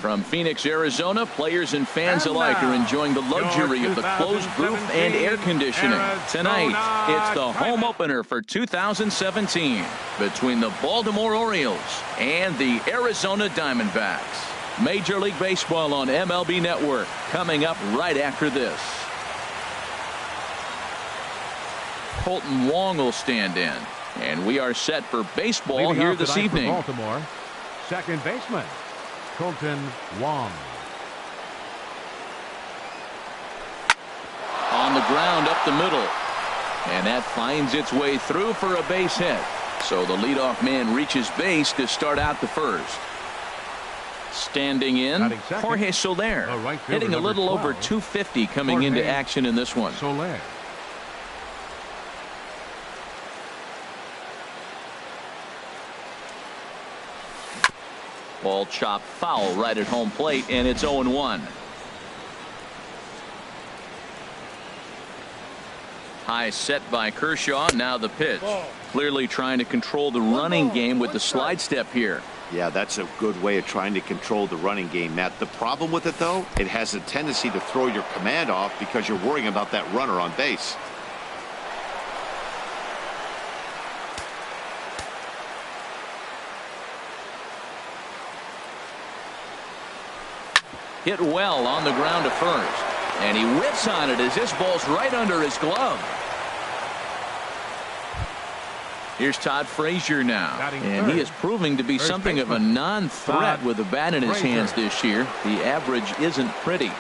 From Phoenix, Arizona, players and fans alike are enjoying the luxury of the closed roof and air conditioning. Tonight, it's the home opener for 2017 between the Baltimore Orioles and the Arizona Diamondbacks. Major League Baseball on MLB Network coming up right after this. Colton Wong will stand in, and we are set for baseball here this evening. Baltimore, second baseman Colton Wong. On the ground up the middle, and that finds its way through for a base hit. So the leadoff man reaches base to start out the first. Standing in, Jorge Soler, hitting a little over 250 coming into action in this one. Soler. Ball chopped foul right at home plate, and it's 0-1. High set by Kershaw. Now the pitch. Clearly trying to control the running game with the slide step here. Yeah, that's a good way of trying to control the running game, Matt. The problem with it, though, it has a tendency to throw your command off because you're worrying about that runner on base. Hit well on the ground to first, and he whips on it as this ball's right under his glove. Here's Todd Frazier now, and he is proving to be something of a non-threat with the bat in his hands this year. The average isn't pretty.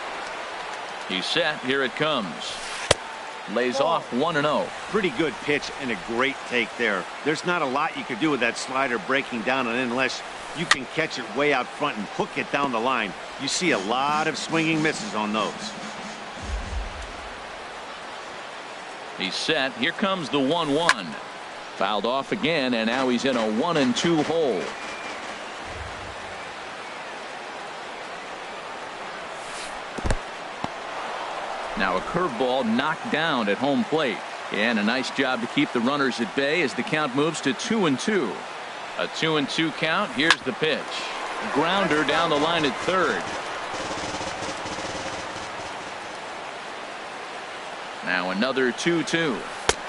He's set. Here it comes. Lays off 1-0. Pretty good pitch and a great take there. There's not a lot you could do with that slider breaking down and in unless you can catch it way out front and hook it down the line. You see a lot of swinging misses on those. He's set. Here comes the 1-1. Fouled off again, and now he's in a 1-2 hole. Now a curveball knocked down at home plate, and a nice job to keep the runners at bay as the count moves to 2-2. A 2-2 count. Here's the pitch. Grounder down the line at third. Now another 2-2.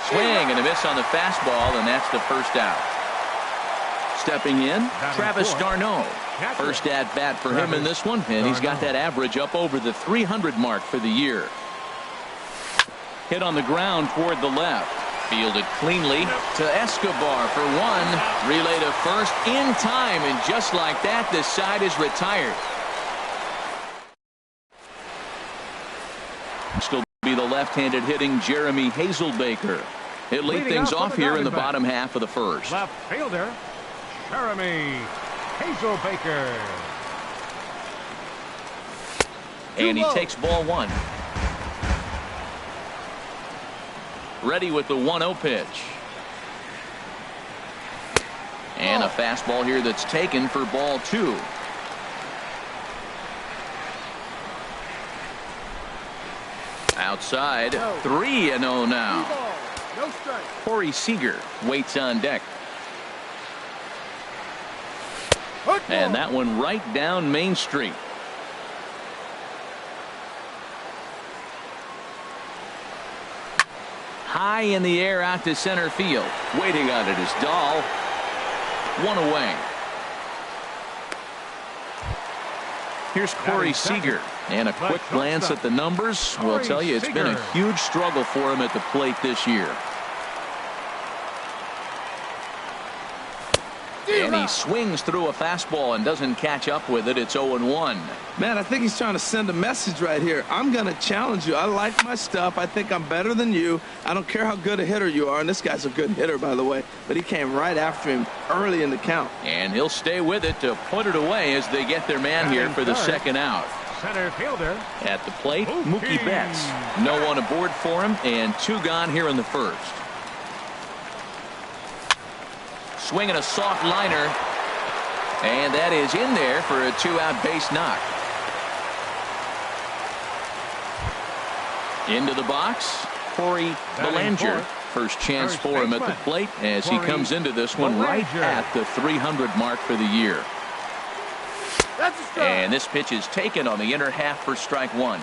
Swing and a miss on the fastball, and that's the first out. Stepping in, Travis d'Arnaud. First at bat for him in this one, and he's got that average up over the 300 mark for the year. Hit on the ground toward the left. Fielded cleanly to Escobar for one. Relay to first in time, and just like that, the side is retired. Still be the left-handed hitting Jeremy Hazelbaker. He'll lead things off here in the bottom half of the first. Left fielder Jeremy Hazelbaker. And he takes ball one. Ready with the 1-0 pitch. And a fastball here that's taken for ball two. Outside, 3-0 now. Corey Seager waits on deck. And that one right down Main Street. High in the air out to center field. Waiting on it is Dahl. One away. Here's Corey Seager. And a quick glance at the numbers will tell you it's been a huge struggle for him at the plate this year. And he swings through a fastball and doesn't catch up with it. It's 0-1. Man, I think he's trying to send a message right here. I'm going to challenge you. I like my stuff. I think I'm better than you. I don't care how good a hitter you are. And this guy's a good hitter, by the way. But he came right after him early in the count. And he'll stay with it to put it away as they get their man here for the second out. Center fielder at the plate, Mookie Betts. No one aboard for him, and two gone here in the first. Swinging a soft liner, and that is in there for a two-out base knock. Into the box, Corey Bellinger. First chance for him at the plate as he comes into this one right at the 300 mark for the year. And this pitch is taken on the inner half for strike one.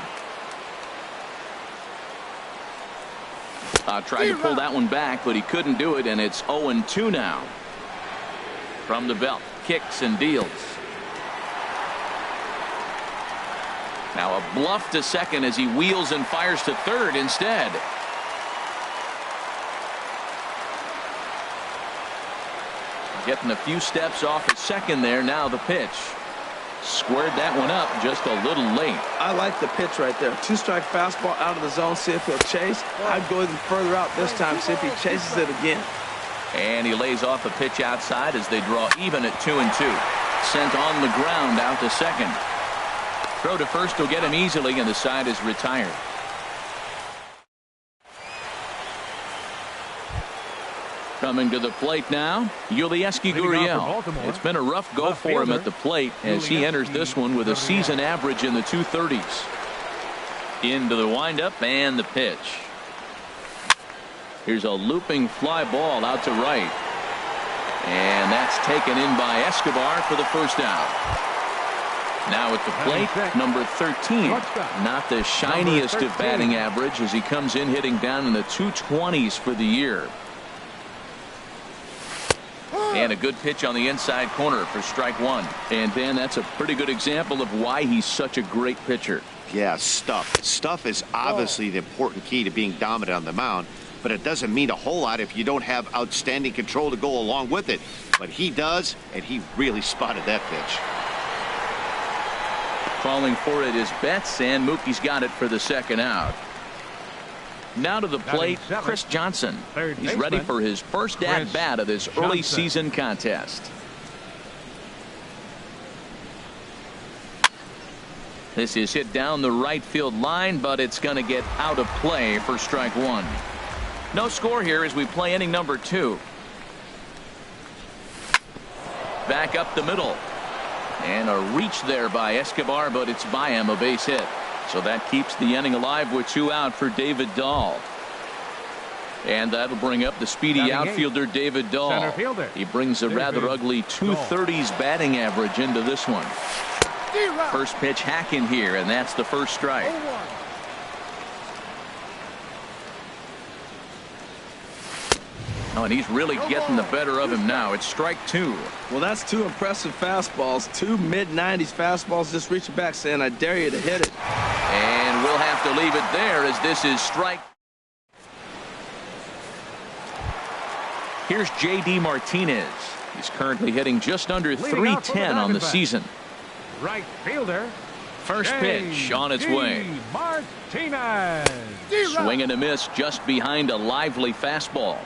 Tried to pull that one back, but he couldn't do it, and it's 0-2 now. From the belt, kicks and deals. Now a bluff to second as he wheels and fires to third instead. Getting a few steps off at second there. Now the pitch. Squared that one up just a little late. I like the pitch right there. Two-strike fastball out of the zone. See if he'll chase. I'd go even further out this time. See if he chases it again. And he lays off a pitch outside as they draw even at 2-2. Sent on the ground out to second. Throw to first will get him easily, and the side is retired. Coming to the plate now, Yulieski Gurriel. It's been a rough go for him at the plate as he enters this one with a season average in the 230s. Into the windup and the pitch. Here's a looping fly ball out to right. And that's taken in by Escobar for the first out. Now at the plate, number 13. Not the shiniest of batting average as he comes in hitting down in the 220s for the year. And a good pitch on the inside corner for strike one. And Dan, that's a pretty good example of why he's such a great pitcher. Yeah, stuff. Stuff is obviously the important key to being dominant on the mound, but it doesn't mean a whole lot if you don't have outstanding control to go along with it. But he does, and he really spotted that pitch. Calling for it is Betts, and Mookie's got it for the second out. Now to the plate, Chris Johnson. He's ready for his first at-bat of this early season contest. This is hit down the right field line, but it's going to get out of play for strike one. No score here as we play inning number 2. Back up the middle. And a reach there by Escobar, but it's by him, a base hit. So that keeps the inning alive with 2 out for David Dahl. And that'll bring up the speedy outfielder David Dahl. He brings a rather ugly 230s batting average into this one. First pitch hacking here, and that's the first strike. Oh, and he's really getting the better of him now. It's strike 2. Well, that's 2 impressive fastballs. 2 mid-90s fastballs just reaching back saying, I dare you to hit it. And we'll have to leave it there as this is strike. Here's J.D. Martinez. He's currently hitting just under 310 on the season. Right fielder. First pitch on its way. Martinez. Swing and a miss just behind a lively fastball.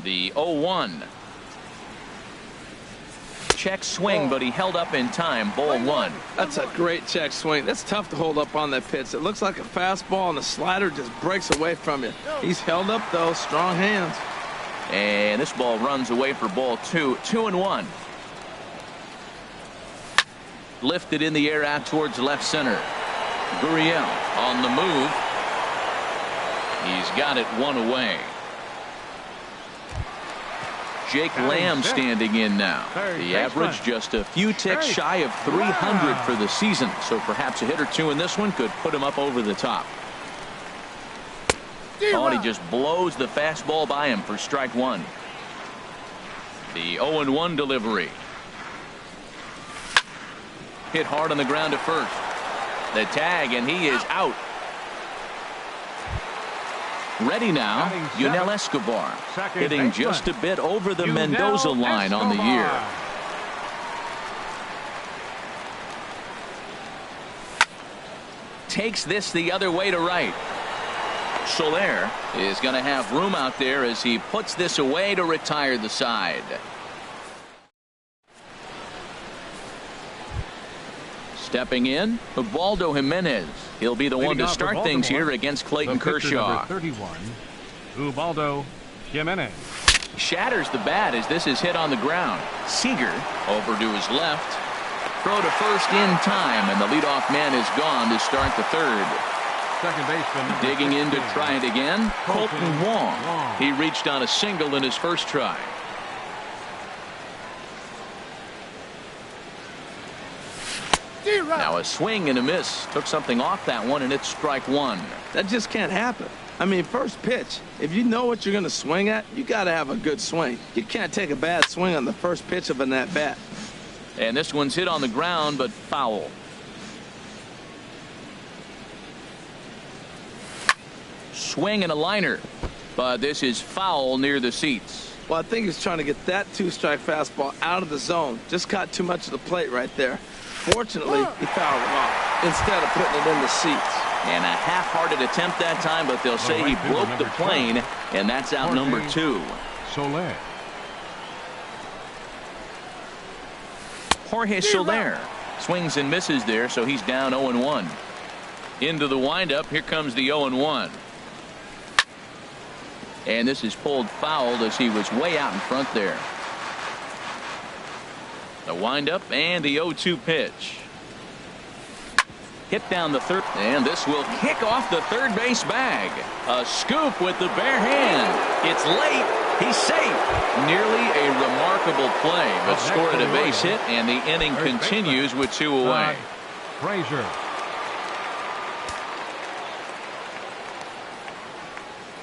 The 0-1. Check swing, but he held up in time. Ball 1. That's a great check swing. That's tough to hold up on that pitch. It looks like a fastball, and the slider just breaks away from you. He's held up, though. Strong hands. And this ball runs away for ball 2. 2-1. Lifted in the air out towards left center. Gurriel on the move. He's got it 1 away. Jake Lamb standing in now. The average just a few ticks shy of 300 for the season. So perhaps a hit or 2 in this one could put him up over the top. Oh, and he just blows the fastball by him for strike 1. The 0-1 delivery. Hit hard on the ground to first. The tag, and he is out. Ready now, Yunel Escobar, hitting just a bit over the Mendoza line on the year. Takes this the other way to right. Soler is going to have room out there as he puts this away to retire the side. Stepping in, Ubaldo Jimenez. He'll be the one to start things here against Clayton Kershaw. 31, Ubaldo Jimenez. Shatters the bat as this is hit on the ground. Seager over to his left. Throw to first in time, and the leadoff man is gone to start the third. Second baseman. Digging in to try it again, Colton Wong. He reached on a single in his first try. Now a swing and a miss. Took something off that one, and it's strike one. That just can't happen. I mean, first pitch, if you know what you're going to swing at, you got to have a good swing. You can't take a bad swing on the first pitch of an at-bat. And this one's hit on the ground, but foul. Swing and a liner, but this is foul near the seats. Well, I think he's trying to get that two-strike fastball out of the zone. Just caught too much of the plate right there. Fortunately, he fouled it off instead of putting it in the seats. And a half-hearted attempt that time, but they'll say he broke the plane, and that's out number 2. Soler. Jorge Soler swings and misses there, so he's down 0-1. Into the windup, here comes the 0-1. And this is pulled foul as he was way out in front there. The windup and the 0-2 pitch. Hit down the third, and this will kick off the third base bag. A scoop with the bare hand. It's late. He's safe. Nearly a remarkable play, but scored a base hit, and the inning continues with 2 away. Frazier.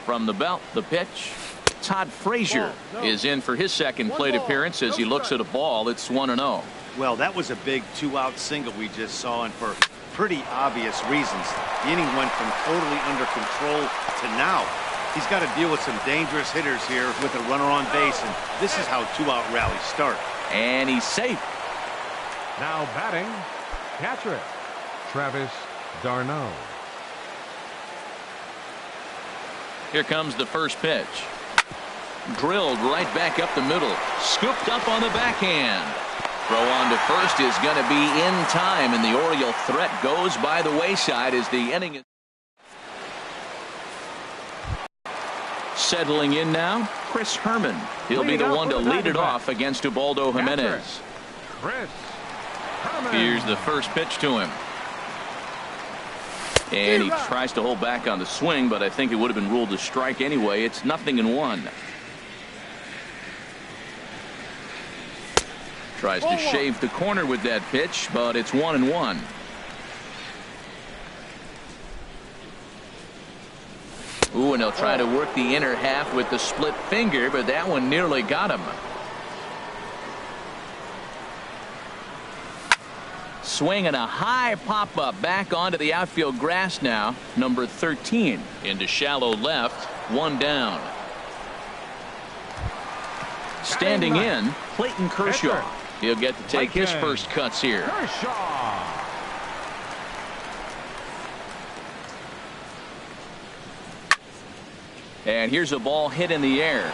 From the belt, the pitch. Todd Frazier is in for his second plate appearance as he looks at a ball. It's 1-0. Well, that was a big 2-out single we just saw, and for pretty obvious reasons. The inning went from totally under control to now. He's got to deal with some dangerous hitters here with a runner on base, and this is how 2-out rallies start. And he's safe. Now batting, catcher, Travis d'Arnaud. Here comes the first pitch. Drilled right back up the middle. Scooped up on the backhand. Throw on to first is going to be in time, and the Oriole threat goes by the wayside as the inning is settling in now. Chris Herman. He'll be the one to lead it off against Ubaldo Jimenez. Chris Herman. Here's the first pitch to him. And he tries to hold back on the swing, but I think it would have been ruled a strike anyway. It's 0-1. Tries to shave the corner with that pitch, but it's 1-1. Ooh, and they'll try to work the inner half with the split finger, but that one nearly got him. Swing and a high pop-up back onto the outfield grass now. Number 13 into shallow left. 1 down. Standing in, Clayton Kershaw. He'll get to take his first cuts here. Kershaw. And here's a ball hit in the air.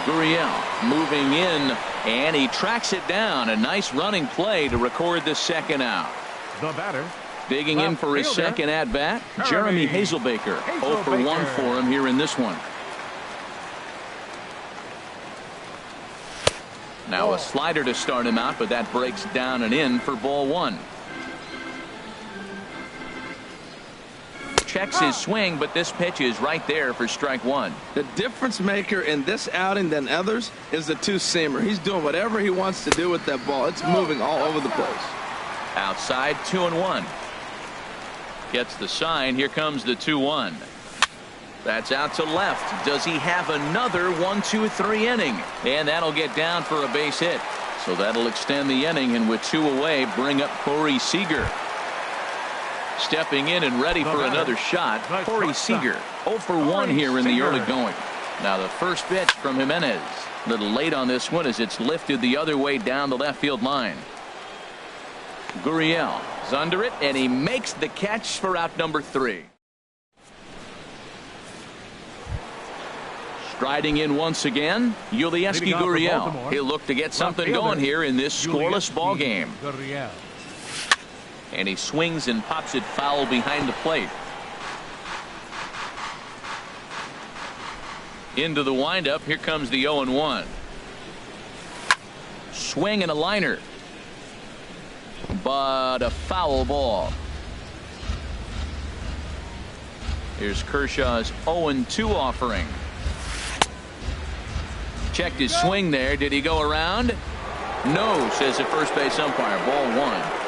Gurriel moving in, and he tracks it down. A nice running play to record the second out. The batter. Digging in for his second at-bat, Jeremy Hazelbaker. 0 for 1 for him here in this one. Now a slider to start him out, but that breaks down and in for ball 1. Checks his swing, but this pitch is right there for strike 1. The difference maker in this outing than others is the two-seamer. He's doing whatever he wants to do with that ball. It's moving all over the place. Outside, 2-1. Gets the sign. Here comes the 2-1. That's out to left. Does he have another 1-2-3 inning? And that'll get down for a base hit. So that'll extend the inning, and with 2 away, bring up Corey Seager. Stepping in and ready for another shot, Corey Seager. 0 for 1 here in the early going. Now the first pitch from Jimenez. A little late on this one as it's lifted the other way down the left field line. Gurriel is under it, and he makes the catch for out number 3. Striding in once again, Yulieski Gurriel. He'll look to get something going here in this scoreless ball game. And he swings and pops it foul behind the plate. Into the windup. Here comes the 0-1. Swing and a liner. But a foul ball. Here's Kershaw's 0-2 offering. Checked his swing there. Did he go around? No, says the first base umpire. Ball 1.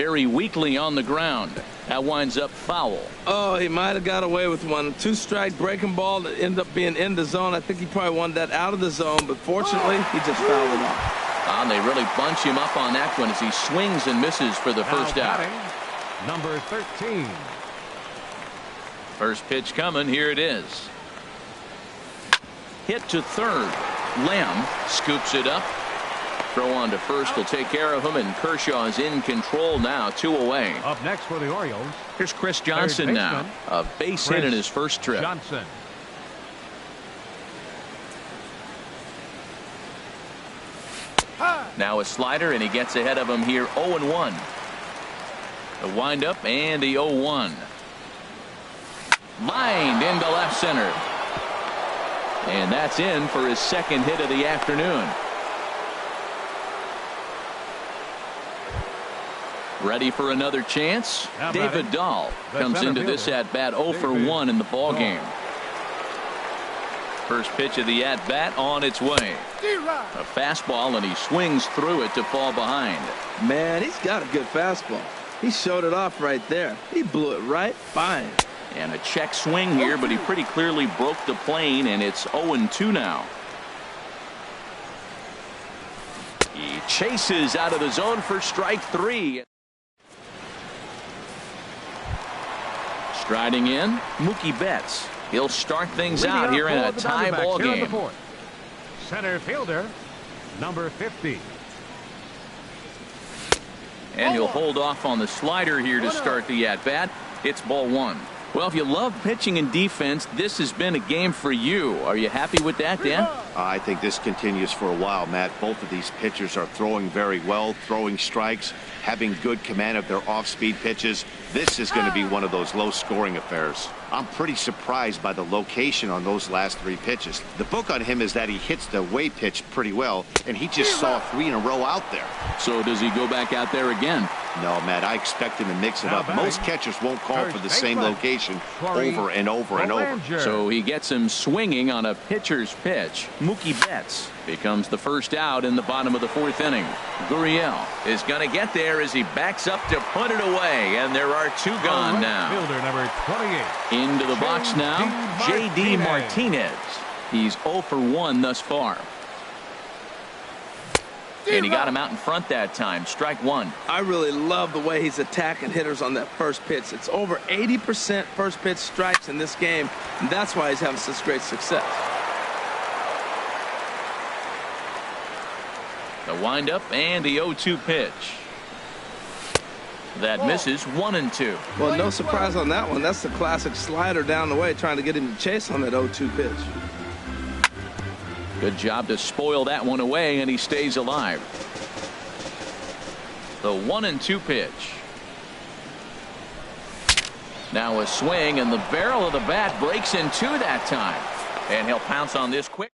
very weakly on the ground. That winds up foul. Oh, he might have got away with one. 2-strike breaking ball that ended up being in the zone. I think he probably wanted that out of the zone, but fortunately, he just fouled it off. And they really bunch him up on that one as he swings and misses for the first out. Number 13. First pitch coming. Here it is. Hit to third. Lamb scoops it up. Throw on to first will take care of him, and Kershaw is in control now, 2 away. Up next for the Orioles. Here's Chris Johnson now. A base hit in his first trip. Johnson. Now a slider, and he gets ahead of him here, 0-1. The windup and the 0-1. Lined into left center. And that's in for his second hit of the afternoon. Ready for another chance? David Dahl comes into this at-bat 0 for 1 in the ballgame. First pitch of the at-bat on its way. A fastball, and he swings through it to fall behind. Man, he's got a good fastball. He showed it off right there. He blew it right by him. And a check swing here, but he pretty clearly broke the plane, and it's 0-2 now. He chases out of the zone for strike 3. Striding in, Mookie Betts. He'll start things out here in a tie ball game. Center fielder, number 50. And he'll hold off on the slider here to start the at-bat. It's ball 1. Well, if you love pitching and defense, this has been a game for you. Are you happy with that, Dan? I think this continues for a while, Matt. Both of these pitchers are throwing very well, throwing strikes, having good command of their off-speed pitches. This is going to be one of those low-scoring affairs. I'm pretty surprised by the location on those last 3 pitches. The book on him is that he hits the away pitch pretty well, and he just saw 3 in a row out there. So does he go back out there again? No, Matt, I expect him to mix it up. Most catchers won't call for the same location over and over and over. So he gets him swinging on a pitcher's pitch. Mookie Betts becomes the first out in the bottom of the 4th inning. Gurriel is going to get there as he backs up to put it away, and there are 2 gone now. Fielder number 28. Into the box now, J.D. Martinez. He's 0 for 1 thus far. And he got him out in front that time. Strike 1. I really love the way he's attacking hitters on that first pitch. It's over 80% first pitch strikes in this game, and that's why he's having such great success. The windup and the 0-2 pitch. That misses 1-2. Well, no surprise on that one. That's the classic slider down the way, trying to get him to chase on that 0-2 pitch. Good job to spoil that one away, and he stays alive. The 1-2 pitch. Now a swing, and the barrel of the bat breaks in 2 that time. And he'll pounce on this quick.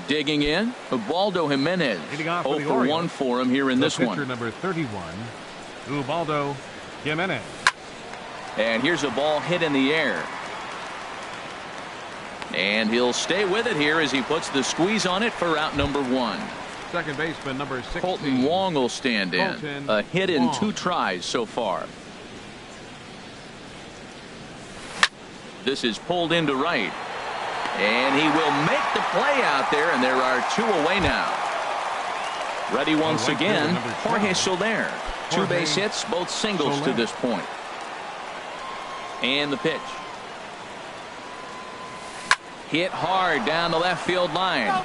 Digging in, Ubaldo Jimenez. 0 for 1 for him here in this one. Number 31, Ubaldo Jimenez. And here's a ball hit in the air. And he'll stay with it here as he puts the squeeze on it for out number 1. Second baseman number 16. Kolten Wong will stand in. A hit in 2 tries so far. This is pulled into right. And he will make the play out there, and there are 2 away now. Ready once again, Jorge Soler. 2 base hits, both singles to this point. And the pitch. Hit hard down the left field line.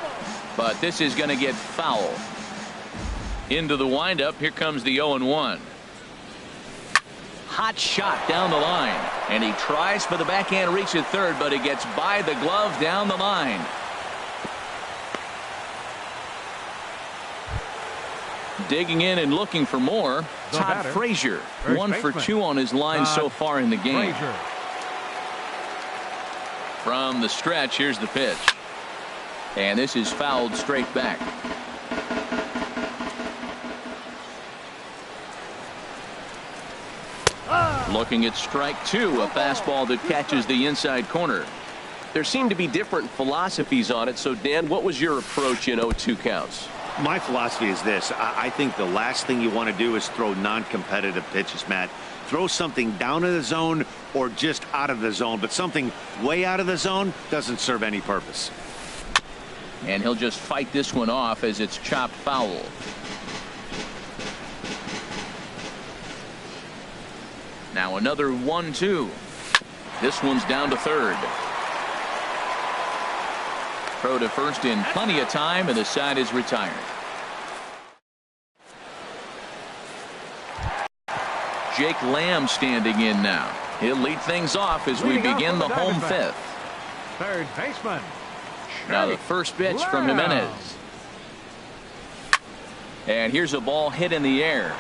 But this is going to get foul. Into the windup. Here comes the 0-1. Hot shot down the line. And he tries for the backhand reach at third, but it gets by the glove down the line. Digging in and looking for more. Todd Frazier. 1 for 2 on his line so far in the game. From the stretch, here's the pitch. And this is fouled straight back. Looking at strike 2, a fastball that catches the inside corner. There seem to be different philosophies on it. So, Dan, what was your approach in 0-2 counts? My philosophy is this. I think the last thing you want to do is throw non-competitive pitches, Matt. Throw something down in the zone or just out of the zone, but something way out of the zone doesn't serve any purpose. And he'll just fight this one off as it's chopped foul. Now another 1-2. This one's down to third. Throw to first in plenty of time, and the side is retired. Jake Lamb standing in now. He'll lead things off as we begin the home fifth. Third baseman. Now the first pitch from Jimenez. And here's a ball hit in the air.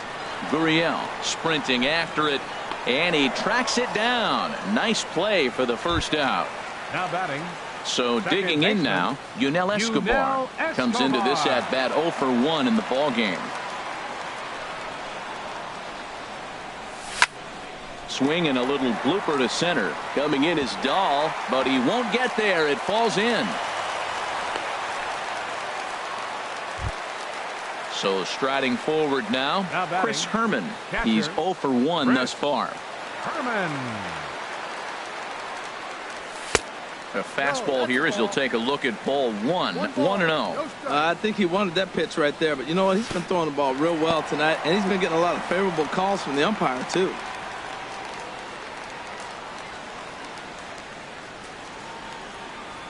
Gurriel sprinting after it, and he tracks it down. Nice play for the first out. Now batting. So digging in now, Yunel Escobar comes into this at bat 0 for 1 in the ball game. Swing and a little blooper to center. Coming in is Dahl, but he won't get there. It falls in. So striding forward now, Chris Herman. He's 0 for 1 thus far. Herman. A fastball here as he'll take a look at ball 1. 1-0. I think he wanted that pitch right there, but you know what? He's been throwing the ball real well tonight, and he's been getting a lot of favorable calls from the umpire, too.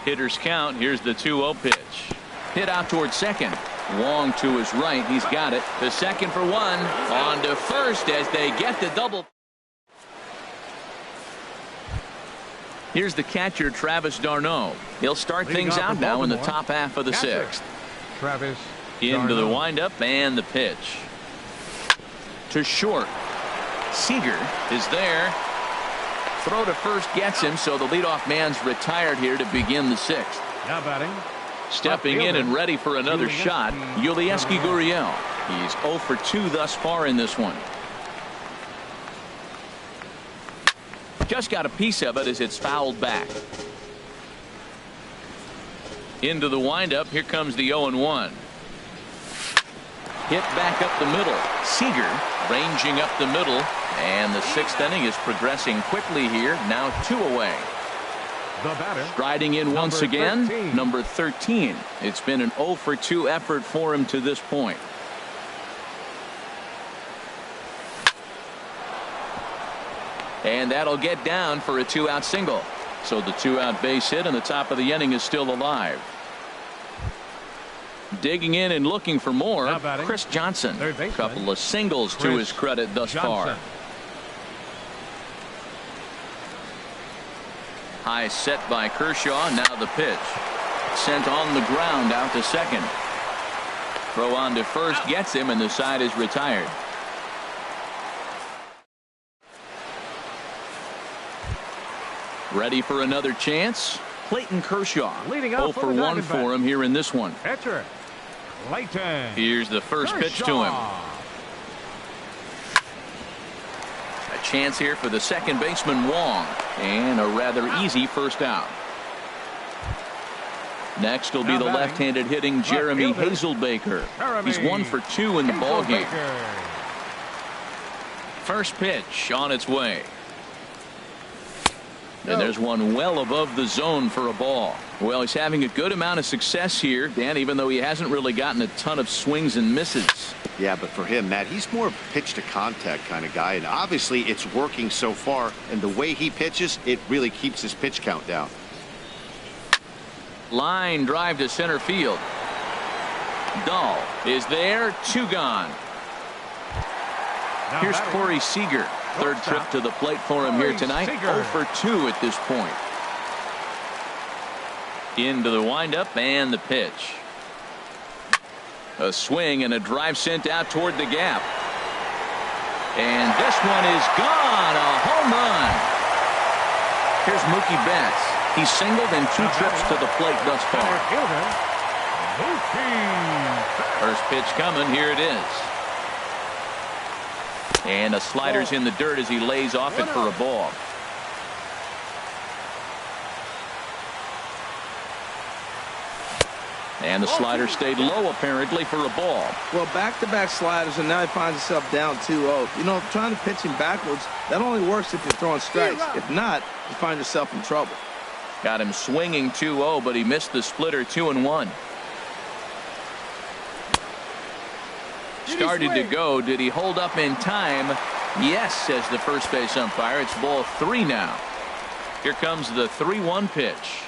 Hitters count. Here's the 2-0 pitch. Hit out towards second. Long to his right. He's got it. To second for 1. On to first as they get the double. Here's the catcher, Travis d'Arnaud. He'll start things out now in the top half of the sixth. Travis into the windup and the pitch. To short. Seager is there. Throw to first gets him, so the leadoff man's retired here to begin the sixth. Now batting. Stepping in and ready for another shot, Yulieski Gurriel. He's 0 for 2 thus far in this one. Just got a piece of it as it's fouled back. Into the windup. Here comes the 0-1. Hit back up the middle. Seager ranging up the middle. And the sixth inning is progressing quickly here. Now 2 away. The batter. Striding in once again. 13. Number 13. It's been an 0 for 2 effort for him to this point. And that'll get down for a 2-out single. So the 2-out base hit and the top of the inning is still alive. Digging in and looking for more, Chris Johnson. A couple of singles to his credit thus far. High set by Kershaw. Now the pitch. Sent on the ground out to second. Throw on to first gets him, and the side is retired. Ready for another chance? Clayton Kershaw. 0 for 1 for him here in this one. Pitcher Clayton. Here's the first pitch to him. A chance here for the second baseman Wong, and a rather easy first out. Next will be the left-handed hitting Jeremy Hazelbaker. He's 1 for 2 in the ballgame. First pitch on its way. And there's one well above the zone for a ball. Well, he's having a good amount of success here, Dan, even though he hasn't really gotten a ton of swings and misses. Yeah, but for him, Matt, he's more of a pitch to contact kind of guy, and obviously it's working so far, and the way he pitches, it really keeps his pitch count down. Line drive to center field. Dahl is there. 2 gone. Here's Corey Seager. Third trip to the plate for him here tonight. 0 for 2 at this point. Into the windup and the pitch. A swing and a drive sent out toward the gap. And this one is gone. A home run. Here's Mookie Betts. He's singled in 2 trips to the plate thus far. First pitch coming. Here it is. And a slider's in the dirt as he lays off it for a ball. And the slider stayed low, apparently, for a ball. Well, back-to-back sliders, and now he finds himself down 2-0. You know, trying to pitch him backwards, that only works if you're throwing strikes. If not, you find yourself in trouble. Got him swinging 2-0, but he missed the splitter 2-1. Started to go. Did he hold up in time? Yes, says the first base umpire. It's ball 3 now. Here comes the 3-1 pitch.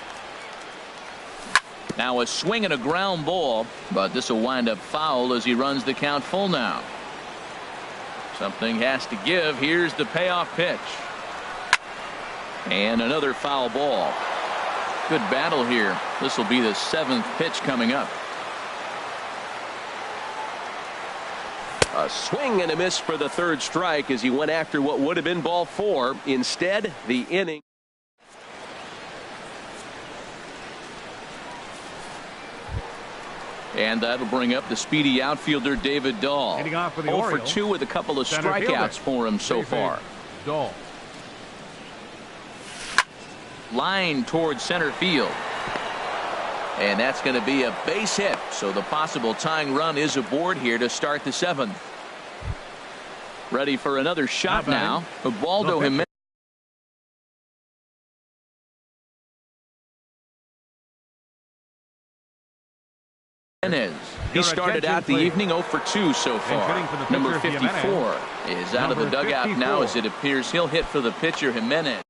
Now a swing and a ground ball, but this will wind up foul as he runs the count full now. Something has to give. Here's the payoff pitch. And another foul ball. Good battle here. This will be the 7th pitch coming up. A swing and a miss for the 3rd strike as he went after what would have been ball 4. Instead, the inning. And that'll bring up the speedy outfielder David Dahl. 0 for 2 with a couple of strikeouts for him so far. Dahl. Line towards center field. And that's going to be a base hit. So the possible tying run is aboard here to start the 7th. Ready for another shot now. Ubaldo Jimenez. He started out the evening 0 for 2 so far. Number 54 is out of the dugout now, as it appears he'll hit for the pitcher Jimenez.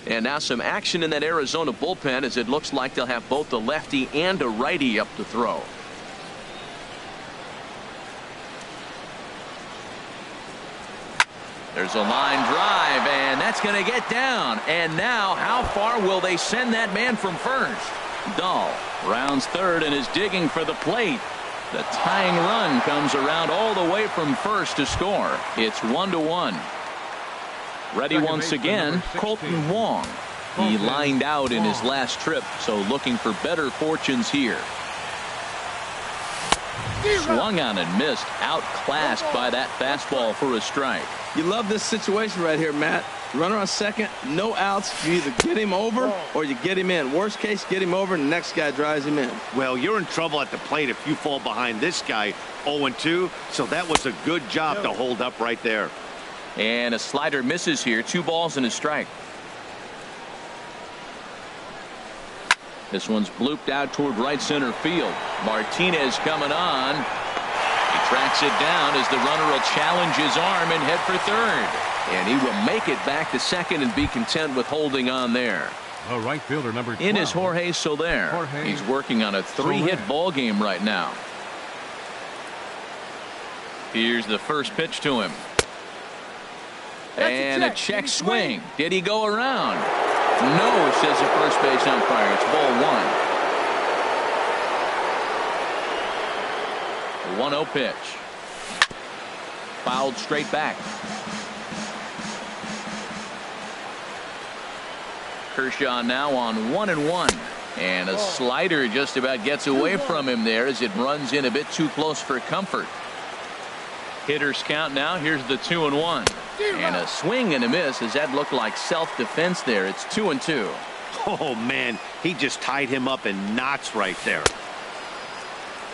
And now some action in that Arizona bullpen, as it looks like they'll have both a lefty and a righty up to throw. There's a line drive, and that's going to get down. And now, how far will they send that man from first? Dahl rounds third and is digging for the plate. The tying run comes around all the way from first to score. It's 1-1. Ready once again, Colton Wong. He lined out in his last trip, so looking for better fortunes here. Swung on and missed, outclassed by that fastball for a strike. You love this situation right here, Matt. Runner on second, no outs. You either get him over or you get him in. Worst case, get him over and the next guy drives him in. Well, you're in trouble at the plate if you fall behind this guy 0-2, so that was a good job to hold up right there. And a slider misses here. 2 balls and a strike. This one's blooped out toward right center field. Martinez coming on. He tracks it down as the runner will challenge his arm and head for third. And he will make it back to second and be content with holding on there. The right fielder, number 12. In is Jorge Soler. He's working on a 3-hit ball game right now. Here's the first pitch to him. And a check swing. Did he go around? No, says the first base umpire. It's ball 1. 1-0 pitch. Fouled straight back. Kershaw now on 1-1. And a slider just about gets away from him there as it runs in a bit too close for comfort. Hitters count now. Here's the 2-1. And a swing and a miss, as that looked like self-defense there. It's 2-2. Oh, man, he just tied him up in knots right there.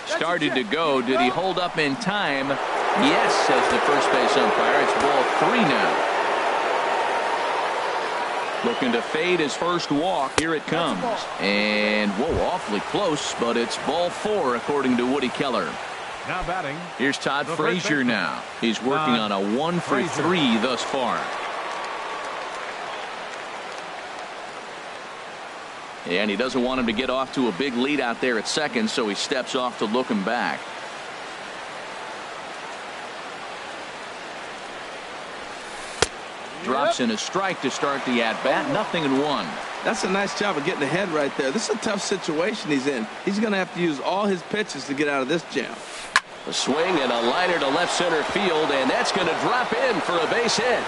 Started to go. Did he hold up in time? Yes, says the first base umpire. It's ball 3 now. Looking to fade his first walk. Here it comes. And, whoa, awfully close, but it's ball 4, according to Woody Keller. Now batting. Here's Todd Frazier now. He's working on a 1 for 3 thus far. And he doesn't want him to get off to a big lead out there at second, so he steps off to look him back. Drops in a strike to start the at-bat. 0-1. That's a nice job of getting ahead right there. This is a tough situation he's in. He's going to have to use all his pitches to get out of this jam. A swing and a liner to left center field, and that's going to drop in for a base hit.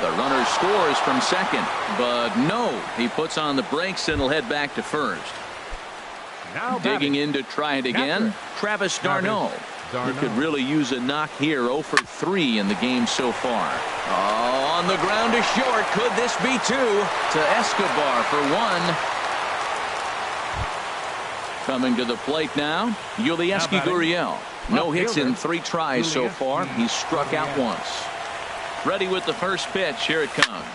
The runner scores from second, but no, he puts on the brakes and will head back to first. Now Digging in to try it again, Travis d'Arnaud. He could really use a knock here. 0 for 3 in the game so far. Oh, on the ground to short. Could this be 2? To Escobar for 1. Coming to the plate now, Yulieski Gurriel. No hits in 3 tries so far. He's struck out once. Ready with the first pitch. Here it comes.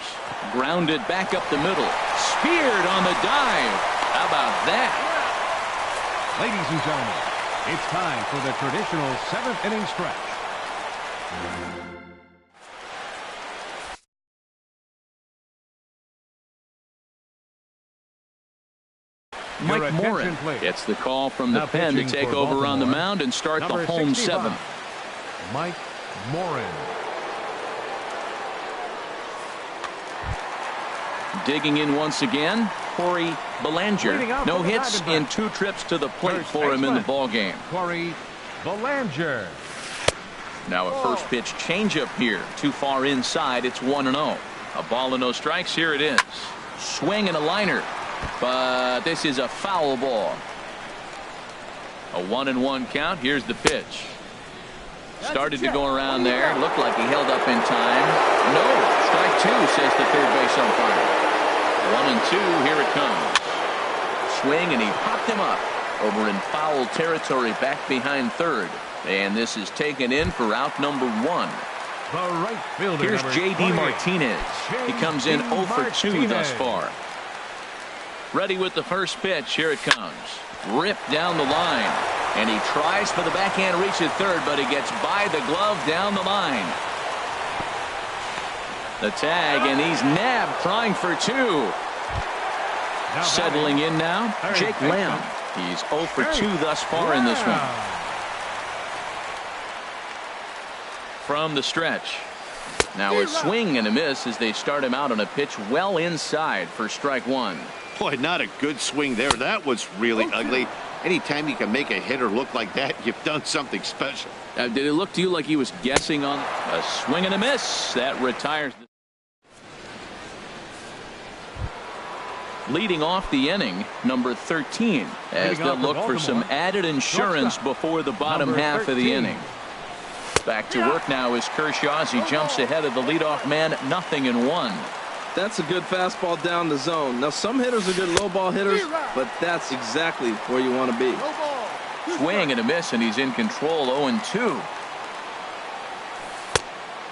Grounded back up the middle. Speared on the dive. How about that? Ladies and gentlemen, it's time for the traditional 7th inning stretch. Mike Morin gets the call from the pen to take over on the mound and start the home 7th. Mike Morin. Digging in once again, Corey Belanger. No hits in 2 trips to the plate for him in the ballgame. Corey Belanger. Now a first pitch changeup here. Too far inside. It's 1-0. A ball and no strikes. Here it is. Swing and a liner. But this is a foul ball. A 1-1 count. Here's the pitch. Started to go around there. Looked like he held up in time. No. Strike 2, says the third base umpire. 1-2. Here it comes. Swing, and he popped him up over in foul territory back behind third. And this is taken in for out number 1. The right fielder. Here's J.D. Martinez. He comes in 0 for 2 thus far. Ready with the first pitch. Here it comes. Ripped down the line. And he tries for the backhand reach at third, but he gets by the glove down the line. The tag, and he's nabbed, trying for 2. Settling in now, Jake Lamb. He's 0 for 2 thus far in this one. From the stretch. Now a swing and a miss as they start him out on a pitch well inside for strike 1. Boy, not a good swing there. That was really ugly. Anytime you can make a hitter look like that, you've done something special. Did it look to you like he was guessing on a swing and a miss? That retires. Leading off the inning, number 13, as they'll look for some added insurance before the bottom half of the inning. Back to work now is Kershaw as he jumps ahead of the leadoff man, 0-1. That's a good fastball down the zone. Now, some hitters are good low ball hitters, but that's exactly where you want to be. Swing and a miss, and he's in control, 0-2.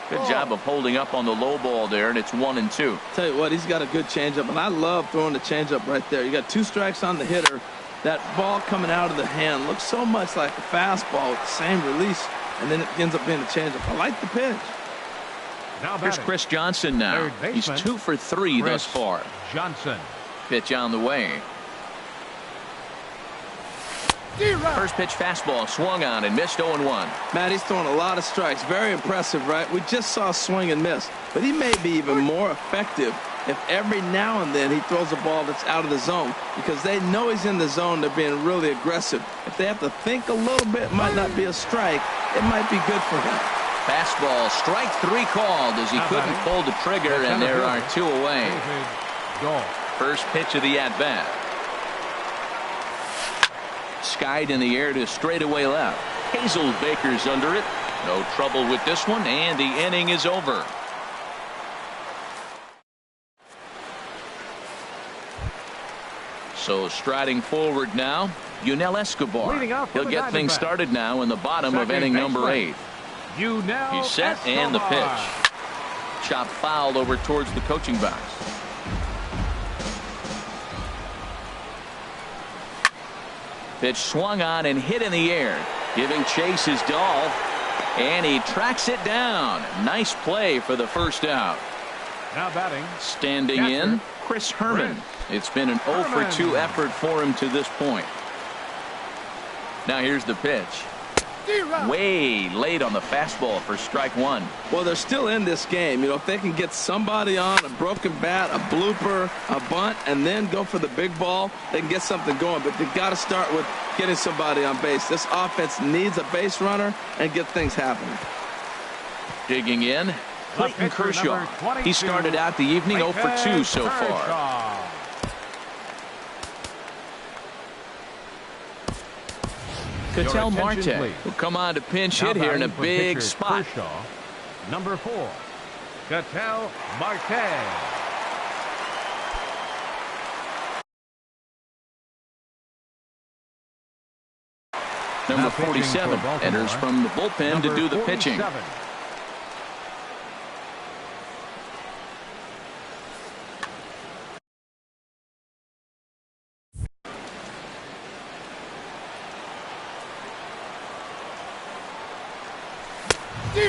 Good job of holding up on the low ball there, and it's 1-2. Tell you what, he's got a good changeup, and I love throwing the changeup right there. You got 2 strikes on the hitter. That ball coming out of the hand looks so much like a fastball with the same release, and then it ends up being a changeup. I like the pitch. Here's Chris Johnson now. He's 2 for 3 thus far. Johnson. Pitch on the way. First pitch fastball swung on and missed 0-1. Matt, he's throwing a lot of strikes. Very impressive, right? We just saw a swing and miss, but he may be even more effective if every now and then he throws a ball that's out of the zone, because they know he's in the zone. They're being really aggressive. If they have to think a little bit, it might not be a strike. It might be good for him. Fastball, strike 3 called as he couldn't pull the trigger, and there are 2 away. First pitch of the at-bat. Skied in the air to straightaway left. Hazelbaker's under it. No trouble with this one, and the inning is over. So striding forward now, Yunel Escobar. He'll get things started now in the bottom of inning number 8. He's set, and the pitch. Chop fouled over towards the coaching box. Pitch swung on and hit in the air. Giving chase is Dahl, and he tracks it down. Nice play for the first out. Now batting. Standing in, Chris Herman. It's been an 0 for 2 effort for him to this point. Now here's the pitch. Way late on the fastball for strike 1. Well, they're still in this game. You know, if they can get somebody on a broken bat, a blooper, a bunt, and then go for the big ball, they can get something going. But they've got to start with getting somebody on base. This offense needs a base runner and get things happening. Digging in, Clayton Kershaw. He started out the evening 0 for 2 so far. Ketel Marte will come on to pinch hit here in a big spot. Kershaw, number 4, Ketel Marte. Number 47 enters from the bullpen to do the pitching.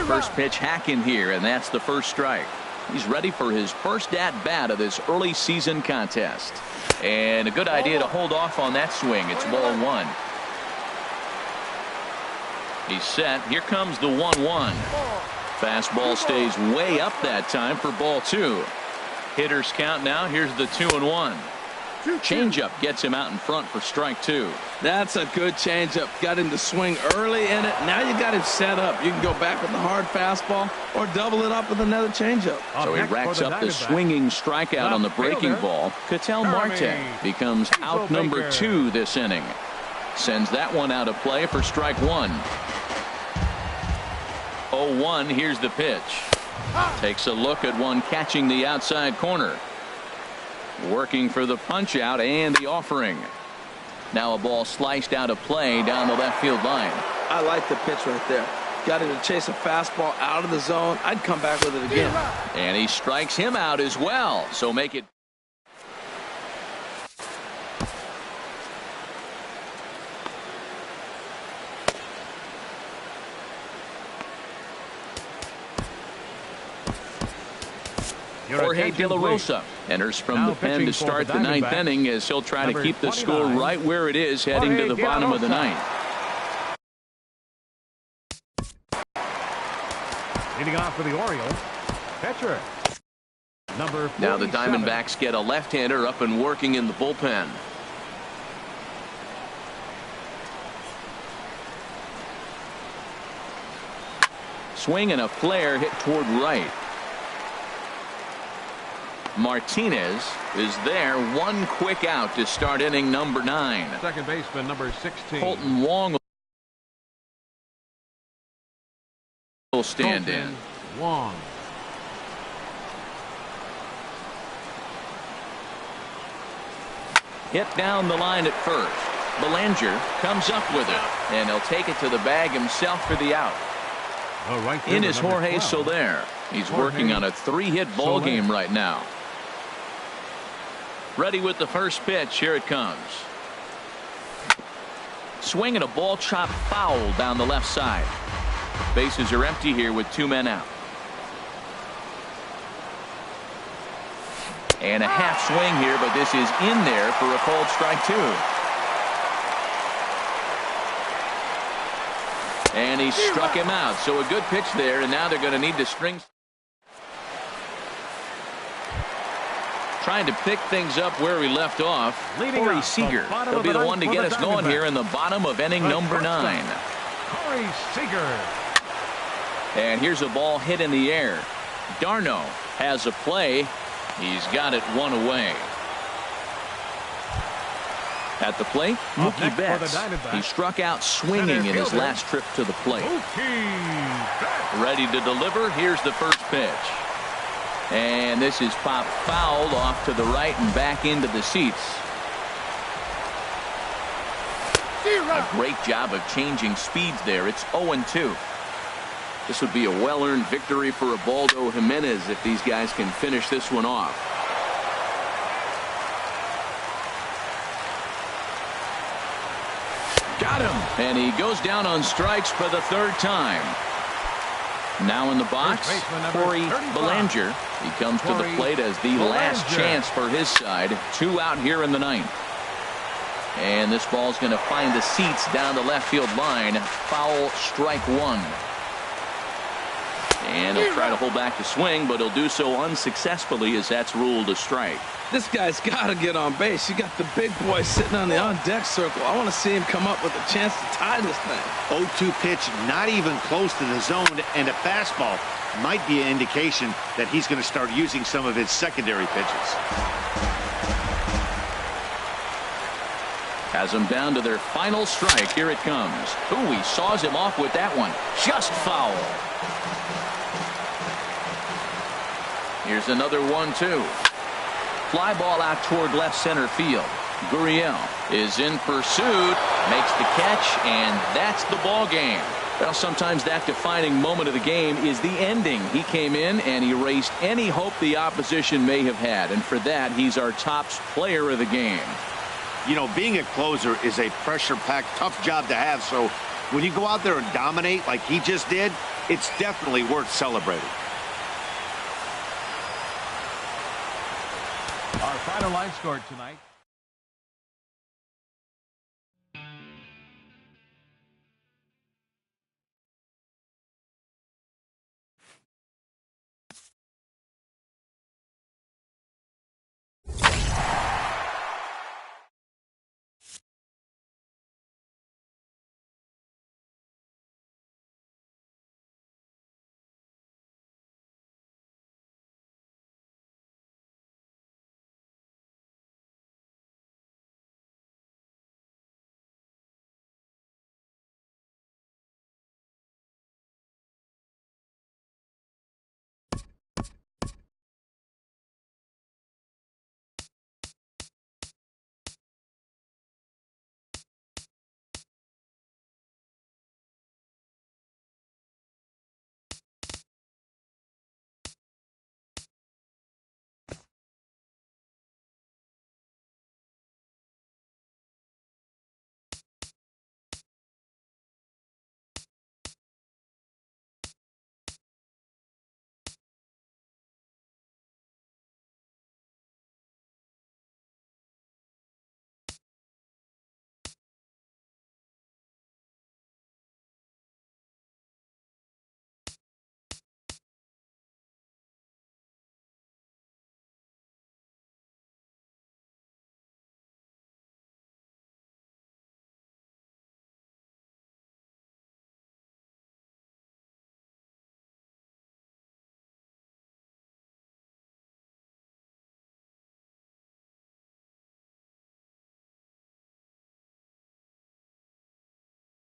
First pitch hacking here, and that's the first strike. He's ready for his first at-bat of this early season contest. And a good idea to hold off on that swing. It's ball 1. He's set. Here comes the 1-1. Fastball stays way up that time for ball 2. Hitters count now. Here's the 2-1. Changeup gets him out in front for strike 2. That's a good changeup. Got him to swing early in it. Now you got him set up. You can go back with the hard fastball or double it up with another changeup. So he racks up the swinging strikeout on the breaking ball. Ketel Marte becomes out number 2 this inning. Sends that one out of play for strike 1. 0-1. Here's the pitch. Takes a look at one catching the outside corner. Working for the punch out and the offering. Now a ball sliced out of play down the left field line. I like the pitch right there. Got him to chase a fastball out of the zone. I'd come back with it again. And he strikes him out as well. So make it. Jorge De La Rosa enters from the pen to start the 9th inning as he'll try to keep the score right where it is heading to the bottom of the 9th. Leading off for the Orioles, pitcher, number 47. Now the Diamondbacks get a left-hander up and working in the bullpen. Swing and a flare hit toward right. Martinez is there. One quick out to start inning number 9. Second baseman number 16. Colton Wong will stand in. Wong. Hit down the line at first. Belanger comes up with it, and he'll take it to the bag himself for the out. In is Jorge Soler. He's working on a 3-hit ball game right now. Ready with the first pitch. Here it comes. Swing and a ball chopped foul down the left side. Bases are empty here with 2 men out. And a half swing here, but this is in there for a called strike 2. And he struck him out. So a good pitch there, and now they're going to need to string. Trying to pick things up where we left off. Corey Seager will be the one to get us going here in the bottom of inning number 9. Corey Seager. And here's a ball hit in the air. Darno has a play. He's got it 1 away. At the plate, Mookie Betts. He struck out swinging in his last trip to the plate. Ready to deliver. Here's the first pitch. And this is popped foul off to the right and back into the seats. A great job of changing speeds there. It's 0-2. This would be a well-earned victory for Ubaldo Jimenez if these guys can finish this one off. Got him. And he goes down on strikes for the 3rd time. Now in the box, Corey Belanger. He comes to the plate as the last chance for his side. 2 out here in the 9th. And this ball's going to find the seats down the left field line. Foul, strike 1. And he'll try to hold back the swing, but he'll do so unsuccessfully as that's ruled a strike. This guy's got to get on base. You got the big boy sitting on the on-deck circle. I want to see him come up with a chance to tie this thing. 0-2 pitch, not even close to the zone, and a fastball might be an indication that he's going to start using some of his secondary pitches. Has them down to their final strike. Here it comes. Ooh, he saws him off with that one. Just foul. Here's another 1-2. Fly ball out toward left center field. Gurriel is in pursuit, makes the catch, and that's the ball game. Well, sometimes that defining moment of the game is the ending. He came in and erased any hope the opposition may have had, and for that, he's our top player of the game. You know, being a closer is a pressure-packed, tough job to have, so when you go out there and dominate like he just did, it's definitely worth celebrating. Our final line score tonight.